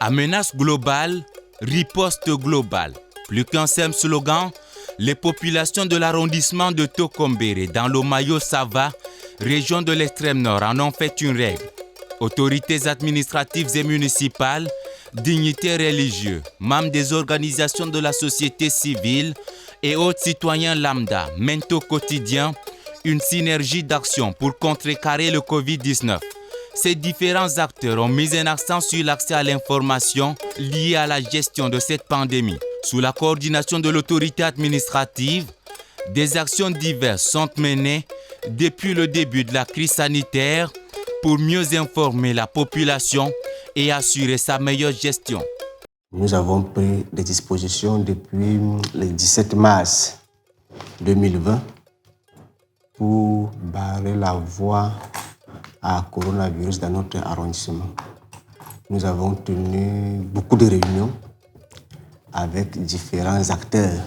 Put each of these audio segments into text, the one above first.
À menace globale, riposte globale. Plus qu'un simple slogan, les populations de l'arrondissement de Tokombéré dans l'Omayo-Sava, région de l'extrême nord, en ont fait une règle. Autorités administratives et municipales, dignitaires religieux, membres des organisations de la société civile et autres citoyens lambda mènent au quotidien une synergie d'action pour contrecarrer le Covid-19. Ces différents acteurs ont mis un accent sur l'accès à l'information liée à la gestion de cette pandémie. Sous la coordination de l'autorité administrative, des actions diverses sont menées depuis le début de la crise sanitaire pour mieux informer la population et assurer sa meilleure gestion. Nous avons pris des dispositions depuis le 17 mars 2020 pour barrer la voie à coronavirus dans notre arrondissement. Nous avons tenu beaucoup de réunions avec différents acteurs.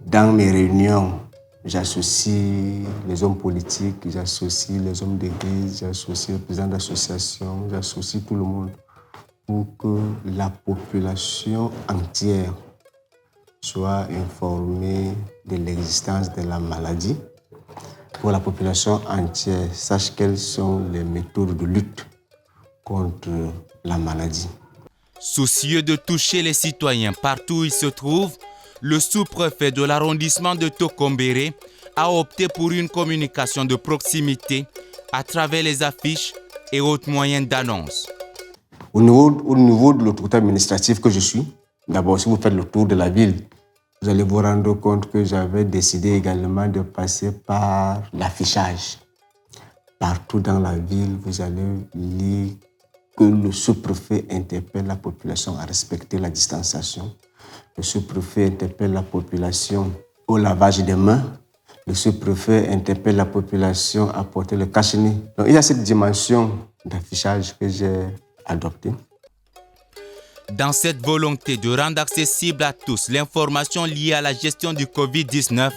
Dans mes réunions, j'associe les hommes politiques, j'associe les hommes d'église, j'associe les présidents d'associations, j'associe tout le monde pour que la population entière soit informée de l'existence de la maladie. Pour la population entière, sache quelles sont les méthodes de lutte contre la maladie. Soucieux de toucher les citoyens partout où ils se trouvent, le sous-préfet de l'arrondissement de Tokombéré a opté pour une communication de proximité à travers les affiches et autres moyens d'annonce. Au niveau de l'autorité administrative que je suis, d'abord, si vous faites le tour de la ville, vous allez vous rendre compte que j'avais décidé également de passer par l'affichage. Partout dans la ville, vous allez lire que le sous-préfet interpelle la population à respecter la distanciation. Le sous-préfet interpelle la population au lavage des mains. Le sous-préfet interpelle la population à porter le cache-nez. Donc, il y a cette dimension d'affichage que j'ai adoptée. Dans cette volonté de rendre accessible à tous l'information liée à la gestion du Covid-19,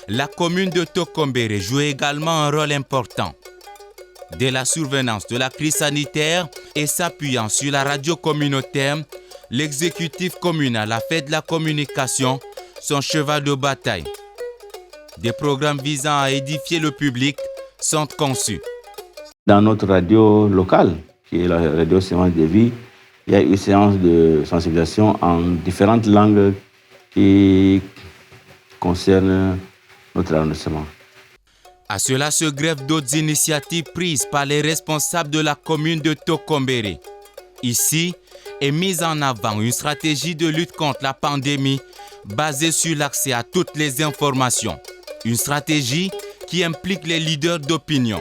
la commune de Tokombéré joue également un rôle important. Dès la survenance de la crise sanitaire et s'appuyant sur la radio communautaire, l'exécutif communal a fait de la communication son cheval de bataille. Des programmes visant à édifier le public sont conçus. Dans notre radio locale, qui est la radio Séance de Vie, il y a une séance de sensibilisation en différentes langues qui concernent notre arrondissement. À cela se greffent d'autres initiatives prises par les responsables de la commune de Tokombéré. Ici est mise en avant une stratégie de lutte contre la pandémie basée sur l'accès à toutes les informations. Une stratégie qui implique les leaders d'opinion.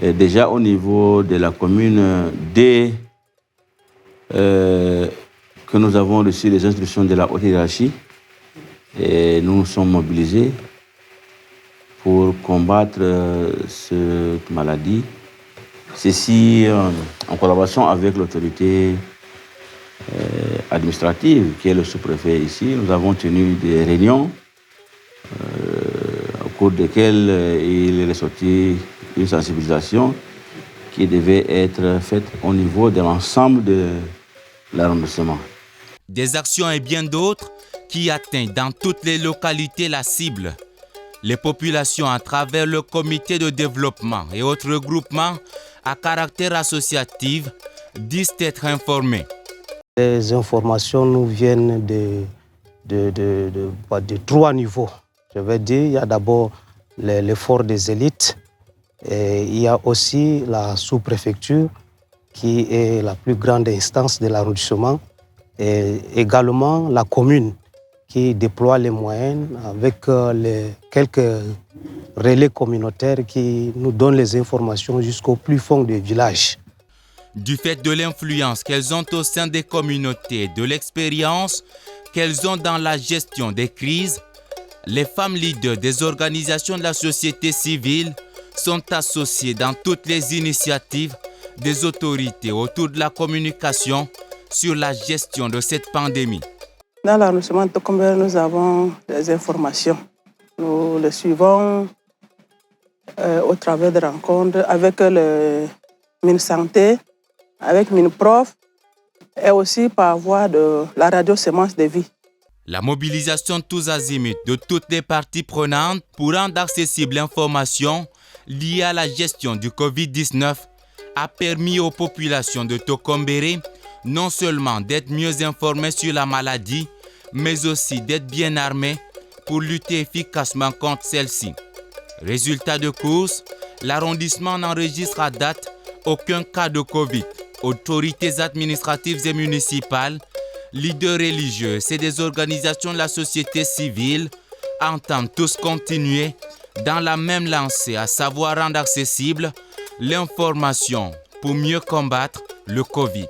Et déjà au niveau de la commune, dès que nous avons reçu les instructions de la haute hiérarchie, et nous sommes mobilisés pour combattre cette maladie. Ceci en collaboration avec l'autorité administrative qui est le sous-préfet ici. Nous avons tenu des réunions au cours desquelles il est ressorti une sensibilisation qui devait être faite au niveau de l'ensemble de l'arrondissement. Des actions et bien d'autres qui atteignent dans toutes les localités la cible. Les populations à travers le comité de développement et autres regroupements à caractère associatif disent être informés. Les informations nous viennent de trois niveaux. Je vais dire, il y a d'abord l'effort des élites, et il y a aussi la sous-préfecture qui est la plus grande instance de l'arrondissement, et également la commune qui déploie les moyens avec les quelques relais communautaires qui nous donnent les informations jusqu'au plus fond du village. Du fait de l'influence qu'elles ont au sein des communautés, de l'expérience qu'elles ont dans la gestion des crises, les femmes leaders des organisations de la société civile sont associées dans toutes les initiatives des autorités autour de la communication sur la gestion de cette pandémie. Dans l'arrondissement de Tokombéré, nous avons des informations. Nous les suivons au travers de rencontres avec le MINSanté, avec MINPROF, et aussi par voie de la radio Sémence de Vie. La mobilisation tous azimuts de toutes les parties prenantes pour rendre accessible l'information liée à la gestion du Covid-19 a permis aux populations de Tokombéré non seulement d'être mieux informées sur la maladie, mais aussi d'être bien armées pour lutter efficacement contre celle-ci. Résultat de course, l'arrondissement n'enregistre à date aucun cas de Covid. Autorités administratives et municipales, leaders religieux et des organisations de la société civile entendent tous continuer dans la même lancée, à savoir rendre accessible l'information pour mieux combattre le Covid.